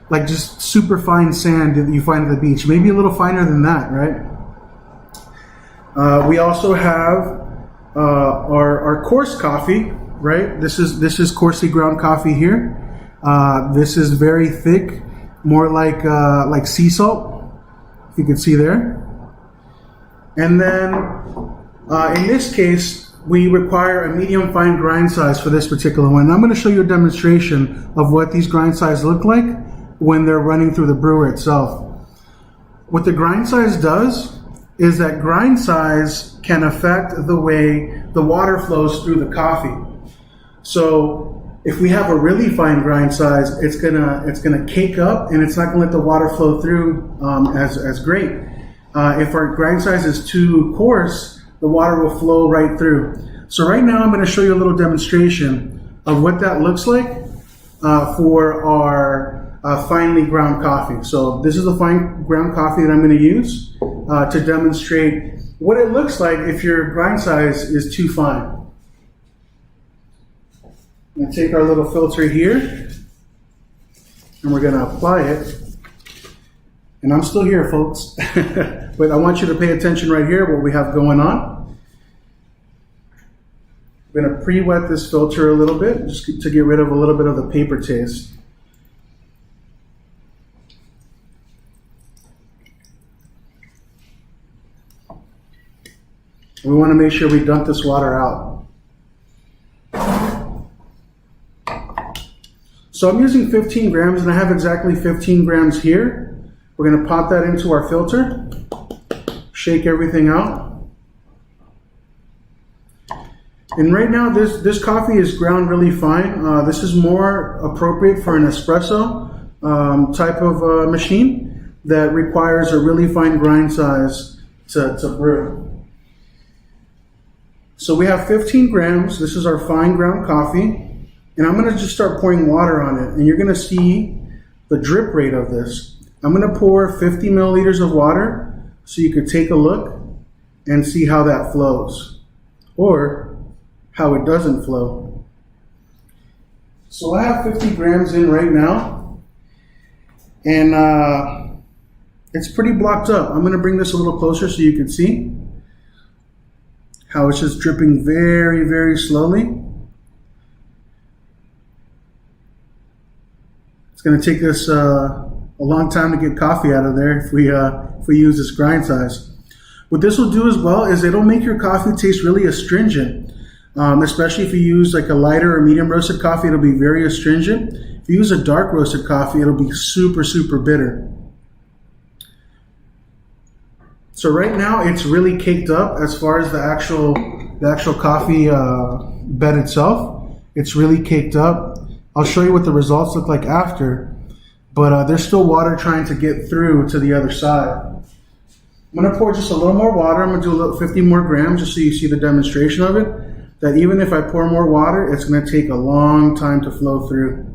like just super fine sand that you find at the beach. Maybe a little finer than that, right? We also have our coarse coffee, right? This is coarsely ground coffee here. This is very thick, more like sea salt, if you can see there. And then in this case, we require a medium fine grind size for this particular one. And I'm going to show you a demonstration of what these grind sizes look like when they're running through the brewer itself. What the grind size does is that grind size can affect the way the water flows through the coffee. So if we have a really fine grind size, it's gonna cake up and it's not gonna let the water flow through as great. If our grind size is too coarse, the water will flow right through. So right now I'm gonna show you a little demonstration of what that looks like for our finely ground coffee. So this is the fine ground coffee that I'm gonna use to demonstrate what it looks like if your grind size is too fine. I'm going to take our little filter here and we're going to apply it. And I'm still here, folks, but I want you to pay attention right here what we have going on. I'm going to pre-wet this filter a little bit just to get rid of a little bit of the paper taste. We want to make sure we dump this water out. So I'm using 15 grams and I have exactly 15 grams here. We're going to pop that into our filter, shake everything out. And right now this coffee is ground really fine. This is more appropriate for an espresso type of machine that requires a really fine grind size to brew. So we have 15 grams. This is our fine ground coffee. And I'm going to just start pouring water on it. And you're going to see the drip rate of this. I'm going to pour 50 milliliters of water so you could take a look and see how that flows or how it doesn't flow. So I have 50 grams in right now. And it's pretty blocked up. I'm going to bring this a little closer so you can see how it's just dripping very, very slowly. It's going to take us a long time to get coffee out of there if we use this grind size. What this will do as well is it'll make your coffee taste really astringent, especially if you use like a lighter or medium roasted coffee. It'll be very astringent. If you use a dark roasted coffee, it'll be super, super bitter. So right now it's really caked up as far as the actual coffee bed itself. It's really caked up. I'll show you what the results look like after, but there's still water trying to get through to the other side. I'm going to pour just a little more water. I'm going to do a little 50 more grams just so you see the demonstration of it, that even if I pour more water, it's going to take a long time to flow through.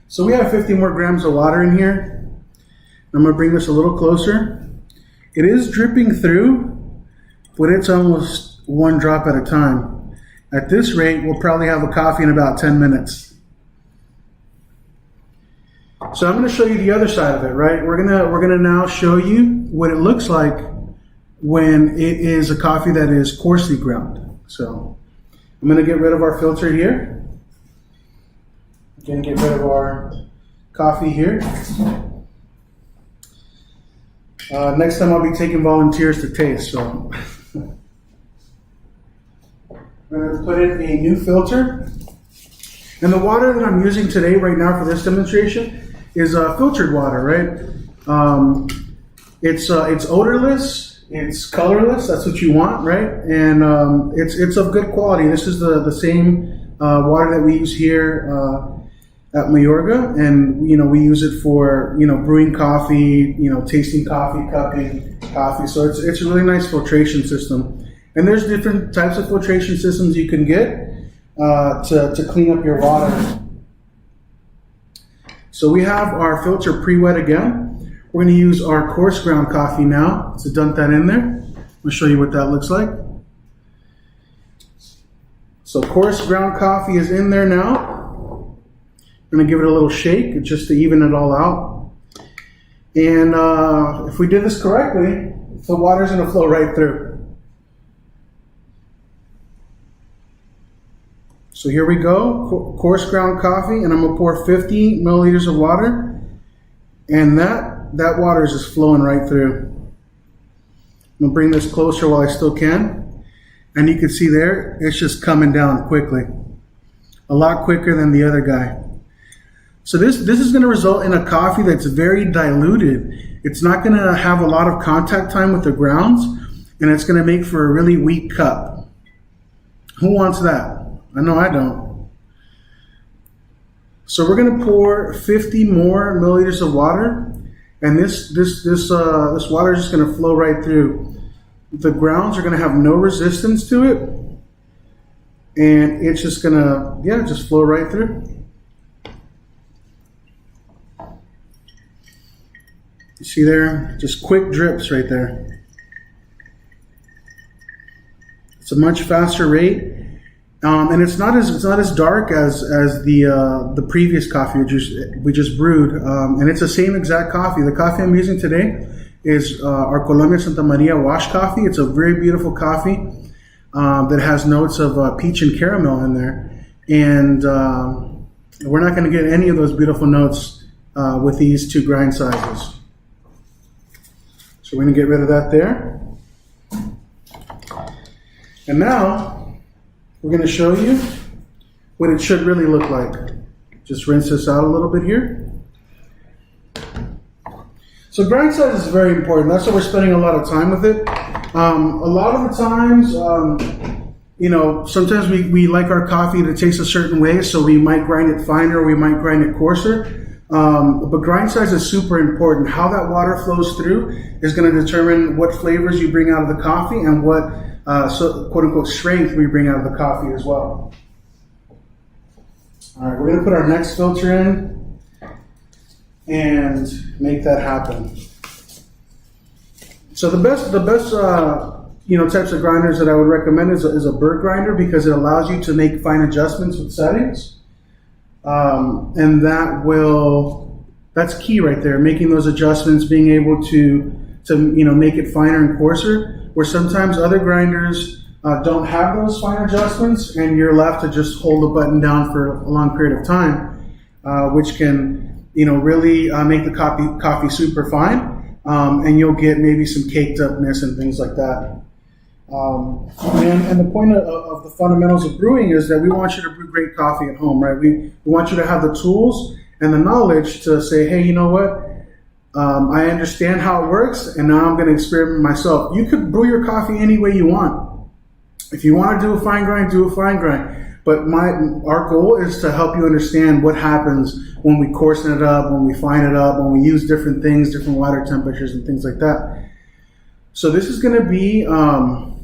So we have 50 more grams of water in here. I'm going to bring this a little closer. It is dripping through, but it's almost one drop at a time. At this rate, we'll probably have a coffee in about 10 minutes. So I'm going to show you the other side of it, right? We're gonna now show you what it looks like when it is a coffee that is coarsely ground. So I'm going to get rid of our filter here. I'm going to get rid of our coffee here. Next time I'll be taking volunteers to taste. So I'm going to put in a new filter. And the water that I'm using today, right now for this demonstration, is filtered water, right? It's odorless, it's colorless. That's what you want, right? And it's of good quality. This is the same water that we use here at Mayorga, and we use it for brewing coffee, tasting coffee, cupping coffee. So it's a really nice filtration system. And there's different types of filtration systems you can get to clean up your water. So we have our filter pre-wet again. We're going to use our coarse ground coffee now to dump that in there. I'll show you what that looks like. So coarse ground coffee is in there now. I'm gonna give it a little shake just to even it all out. And if we did this correctly, the water's gonna flow right through. So here we go, coarse ground coffee, and I'm gonna pour 50 milliliters of water, and that water is just flowing right through. I'm gonna bring this closer while I still can. And you can see there, it's just coming down quickly. A lot quicker than the other guy. So this is gonna result in a coffee that's very diluted. It's not gonna have a lot of contact time with the grounds, and it's gonna make for a really weak cup. Who wants that? I know I don't. So we're gonna pour 50 more milliliters of water, and this water is just gonna flow right through. The grounds are going to have no resistance to it, and it's just going to, just flow right through. You see there? Just quick drips right there. It's a much faster rate, and it's not as dark as the previous coffee we just brewed, and it's the same exact coffee. The coffee I'm using today is our Colombia Santa Maria wash coffee. It's a very beautiful coffee that has notes of peach and caramel in there. And we're not going to get any of those beautiful notes with these two grind sizes. So we're going to get rid of that there. And now we're going to show you what it should really look like. Just rinse this out a little bit here. So grind size is very important. That's why we're spending a lot of time with it. A lot of the times, sometimes we like our coffee to taste a certain way, so we might grind it finer, or we might grind it coarser. But grind size is super important. How that water flows through is going to determine what flavors you bring out of the coffee and what quote unquote strength we bring out of the coffee as well. All right, we're going to put our next filter in and make that happen. So the best types of grinders that I would recommend is a bird grinder, because it allows you to make fine adjustments with settings, and that's key right there. Making those adjustments, being able to make it finer and coarser. Where sometimes other grinders don't have those fine adjustments, and you're left to just hold the button down for a long period of time, which can really make the coffee super fine, and you'll get maybe some caked upness and things like that. And the point of the fundamentals of brewing is that we want you to brew great coffee at home, right? We want you to have the tools and the knowledge to say, hey, you know what? I understand how it works, and now I'm going to experiment myself. You could brew your coffee any way you want. If you want to do a fine grind, do a fine grind. But our goal is to help you understand what happens when we coarsen it up, when we fine it up, when we use different things, different water temperatures and things like that. So this is going to be our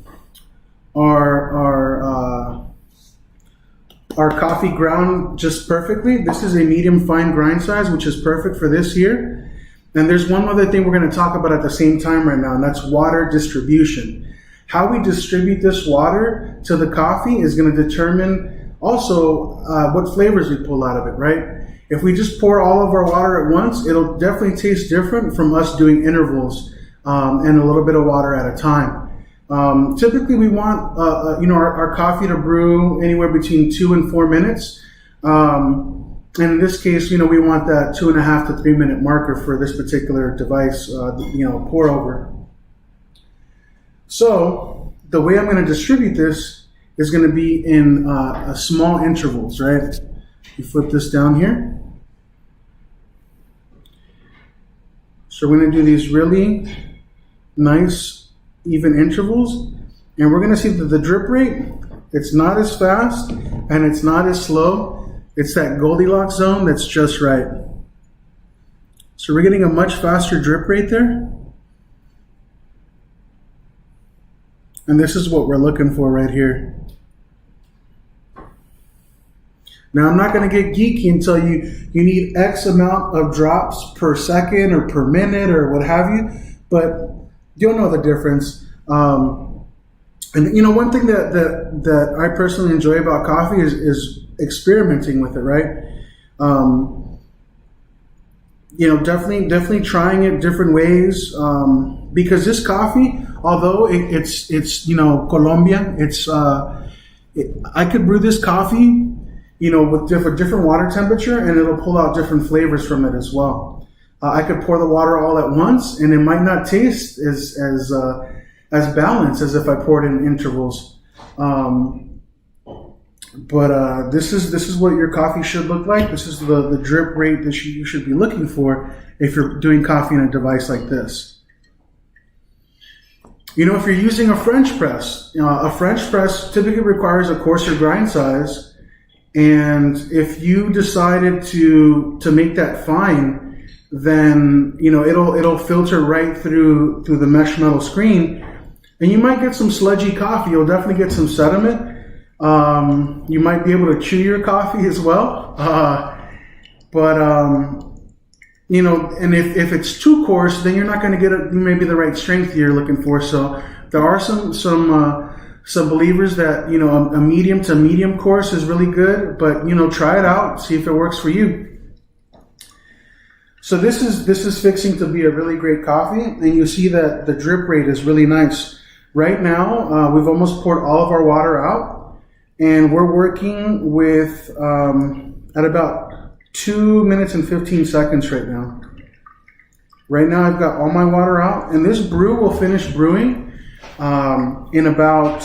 coffee ground just perfectly. This is a medium fine grind size, which is perfect for this here. And there's one other thing we're going to talk about at the same time right now, and that's water distribution. How we distribute this water to the coffee is going to determine also what flavors we pull out of it, right? If we just pour all of our water at once, it'll definitely taste different from us doing intervals and a little bit of water at a time. Typically, we want our coffee to brew anywhere between 2 and 4 minutes. And in this case, we want that 2.5 to 3 minute marker for this particular device, pour over. So the way I'm going to distribute this is going to be in small intervals, right? You flip this down here. So we're going to do these really nice, even intervals. And we're going to see that the drip rate, it's not as fast and it's not as slow. It's that Goldilocks zone that's just right. So we're getting a much faster drip rate there. And this is what we're looking for right here. Now, I'm not going to get geeky and tell you need X amount of drops per second or per minute or what have you, but you'll know the difference. And one thing that I personally enjoy about coffee is experimenting with it, right? Definitely trying it different ways, because this coffee, although it's Colombian, I could brew this coffee, with different water temperature, and it'll pull out different flavors from it as well. I could pour the water all at once, and it might not taste as balanced as if I poured in intervals. But this is what your coffee should look like. This is the drip rate that you should be looking for if you're doing coffee in a device like this. If you're using a French press, a French press typically requires a coarser grind size, and if you decided to make that fine, then it'll filter right through the mesh metal screen, and you might get some sludgy coffee. You'll definitely get some sediment. You might be able to chew your coffee as well, and if it's too coarse, then you're not going to get maybe the right strength you're looking for. So there are some believers that a medium to medium coarse is really good, but try it out, see if it works for you. So this is fixing to be a really great coffee, and you see that the drip rate is really nice. Right now, we've almost poured all of our water out, and we're working with at about 2 minutes and 15 seconds right now. Right now I've got all my water out, and this brew will finish brewing in about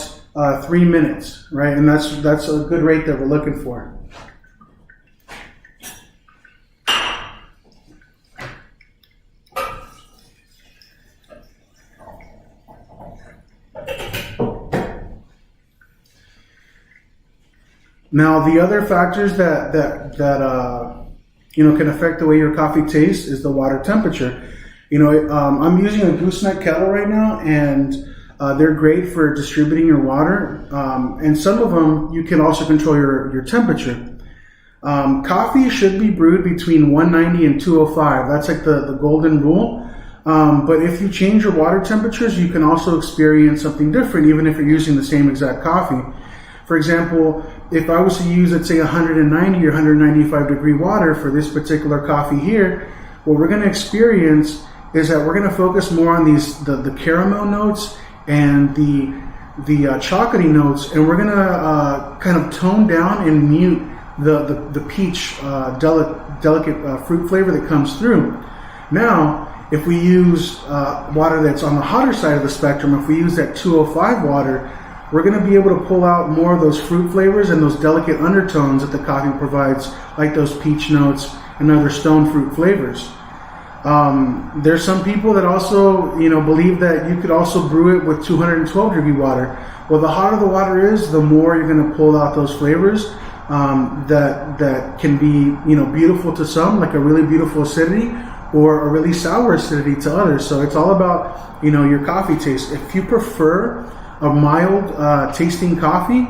3 minutes, right? And that's a good rate that we're looking for. Now, the other factors that can affect the way your coffee tastes is the water temperature. I'm using a gooseneck kettle right now, and they're great for distributing your water. And some of them you can also control your temperature. Coffee should be brewed between 190 and 205. That's like the golden rule. But if you change your water temperatures, you can also experience something different, even if you're using the same exact coffee. For example, if I was to use, let's say, 190 or 195 degree water for this particular coffee here, what we're going to experience is that we're going to focus more on the caramel notes and the chocolatey notes, and we're going to kind of tone down and mute the peach delicate fruit flavor that comes through. Now, if we use water that's on the hotter side of the spectrum, if we use that 205 water, we're going to be able to pull out more of those fruit flavors and those delicate undertones that the coffee provides, like those peach notes and other stone fruit flavors. There's some people that also, believe that you could also brew it with 212 degree water. Well, the hotter the water is, the more you're going to pull out those flavors that can be, beautiful to some, like a really beautiful acidity, or a really sour acidity to others. So it's all about, your coffee taste. If you prefer a mild tasting coffee,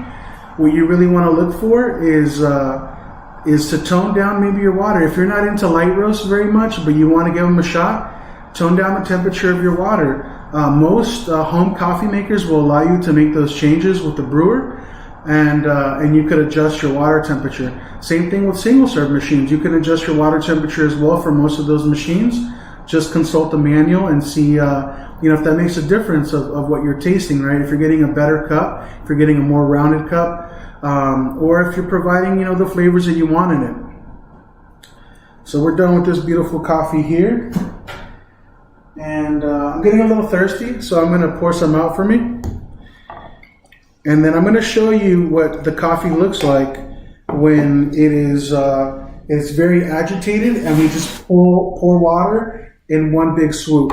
what you really want to look for is to tone down maybe your water. If you're not into light roasts very much, but you want to give them a shot, tone down the temperature of your water. Most home coffee makers will allow you to make those changes with the brewer, and you could adjust your water temperature. Same thing with single serve machines. You can adjust your water temperature as well for most of those machines. Just consult the manual and see if that makes a difference of what you're tasting, right? If you're getting a better cup, if you're getting a more rounded cup, or if you're providing, the flavors that you want in it. So we're done with this beautiful coffee here. And I'm getting a little thirsty, so I'm going to pour some out for me. And then I'm going to show you what the coffee looks like when it's very agitated and we just pour water in one big swoop.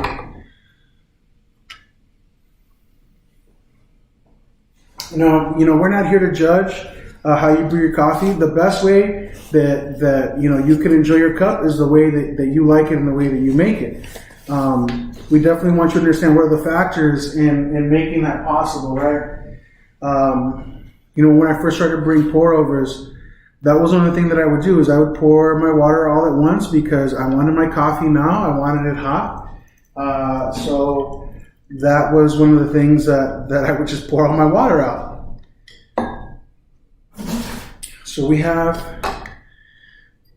Now, we're not here to judge how you brew your coffee. The best way that you can enjoy your cup is the way that you like it and the way that you make it. We definitely want you to understand what are the factors in making that possible, right? When I first started brewing pour-overs, that was one of the things that I would do is I would pour my water all at once because I wanted my coffee now. I wanted it hot. So that was one of the things that I would just pour all my water out. So we have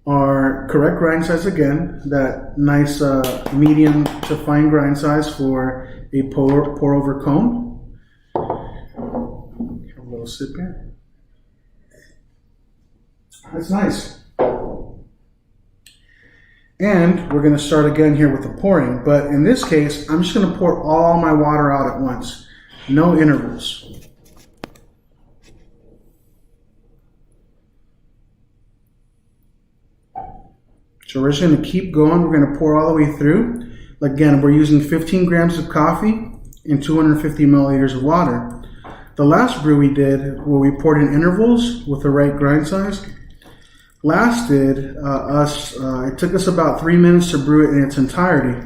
our correct grind size again, that nice medium to fine grind size for a pour over cone. Have a little sip here. That's nice. And we're going to start again here with the pouring, but in this case, I'm just going to pour all my water out at once, no intervals. So we're just going to keep going. We're going to pour all the way through. Again, we're using 15 grams of coffee and 250 milliliters of water. The last brew we did, where we poured in intervals with the right grind size, lasted it took us about 3 minutes to brew it in its entirety.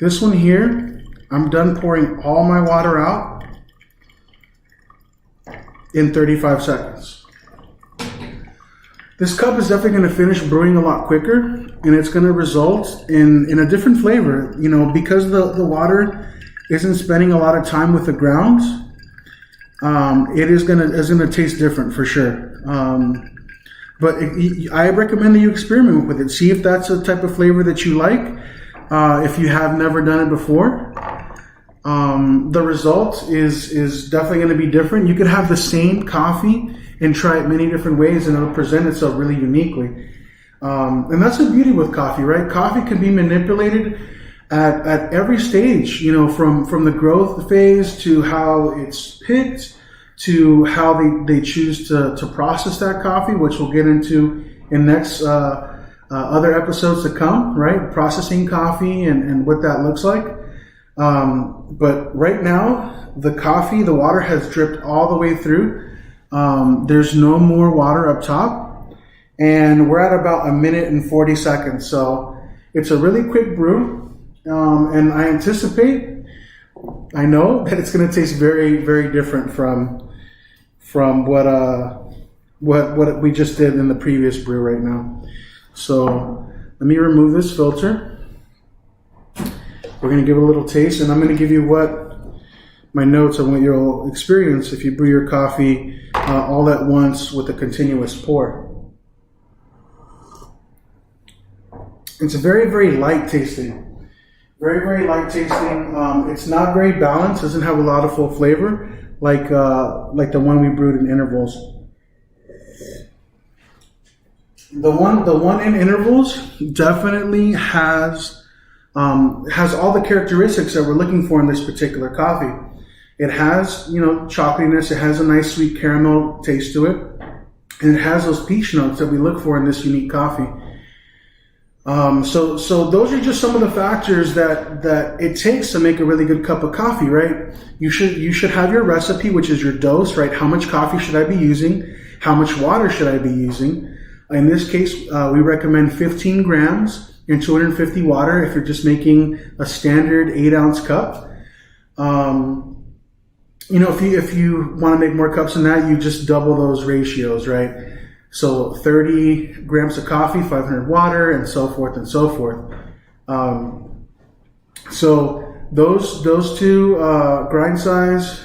This one here, I'm done pouring all my water out in 35 seconds. This cup is definitely going to finish brewing a lot quicker, and it's going to result in a different flavor. You know, because the water isn't spending a lot of time with the grounds, it is going to taste different for sure. But I recommend that you experiment with it. See if that's a type of flavor that you like. If you have never done it before, the result is definitely going to be different. You could have the same coffee and try it many different ways, and it'll present itself really uniquely. And that's the beauty with coffee, right? Coffee can be manipulated at every stage, you know, from the growth phase to how it's picked, to how they choose to process that coffee, which we'll get into in next other episodes to come, right? Processing coffee and what that looks like. But right now, the water has dripped all the way through. There's no more water up top, and we're at about 1 minute and 40 seconds. So it's a really quick brew, and I know that it's going to taste very, very different from what we just did in the previous brew right now. So let me remove this filter. We're going to give it a little taste, and I'm going to give you my notes on what you'll experience if you brew your coffee all at once with a continuous pour. It's very, very light tasting. Very, very light tasting. It's not very balanced. Doesn't have a lot of full flavor like the one we brewed in intervals. The one in intervals definitely has all the characteristics that we're looking for in this particular coffee. It has, you know, chocolatiness. It has a nice sweet caramel taste to it, and it has those peach notes that we look for in this unique coffee. So those are just some of the factors that it takes to make a really good cup of coffee, right? You should have your recipe, which is your dose, right? How much coffee should I be using? How much water should I be using? In this case, we recommend 15 grams and 250 water if you're just making a standard 8-ounce cup. You know, if you want to make more cups than that, you just double those ratios, right? So 30 grams of coffee, 500 water, and so forth and so forth. So those two grind size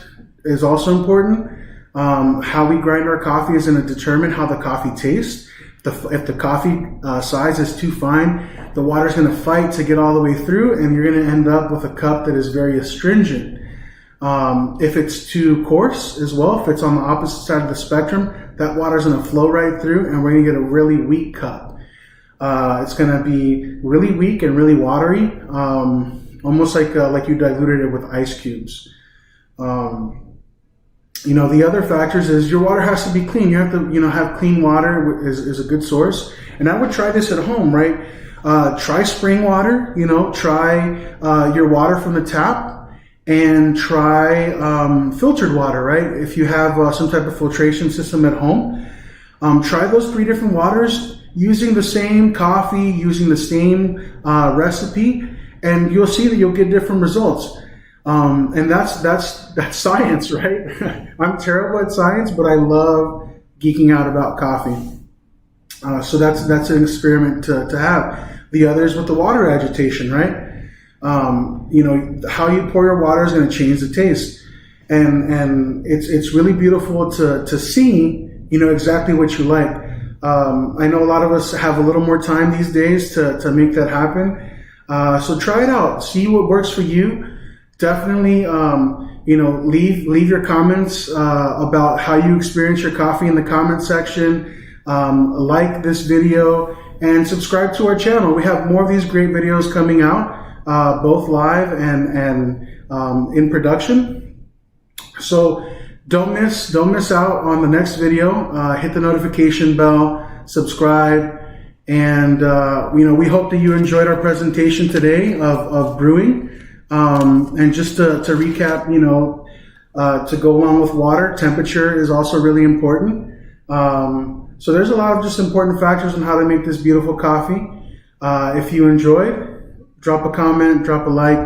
is also important. How we grind our coffee is going to determine how the coffee tastes. If the coffee size is too fine, the water is going to fight to get all the way through, and you're going to end up with a cup that is very astringent. If it's too coarse as well, if it's on the opposite side of the spectrum, that water is going to flow right through, and we're going to get a really weak cup. It's going to be really weak and really watery, almost like you diluted it with ice cubes. You know, the other factors is your water has to be clean. You have to, you know, have clean water is a good source. And I would try this at home, right? Try spring water, you know, try your water from the tap, and try filtered water, right? If you have some type of filtration system at home, try those 3 different waters using the same coffee, using the same recipe, and you'll see that you'll get different results. And that's science, right? I'm terrible at science, but I love geeking out about coffee. So that's an experiment to have. The other is with the water agitation, right? You know, how you pour your water is going to change the taste, and it's really beautiful to see, you know, exactly what you like. I know a lot of us have a little more time these days to make that happen. So try it out, see what works for you. Definitely, you know, leave your comments about how you experience your coffee in the comment section. Like this video and subscribe to our channel. We have more of these great videos coming out, both live and in production. So don't miss out on the next video. Hit the notification bell, subscribe, and you know, we hope that you enjoyed our presentation today of brewing. And just to recap, you know, to go along with water, temperature is also really important. So there's a lot of just important factors on how to make this beautiful coffee. If you enjoyed, drop a comment, drop a like.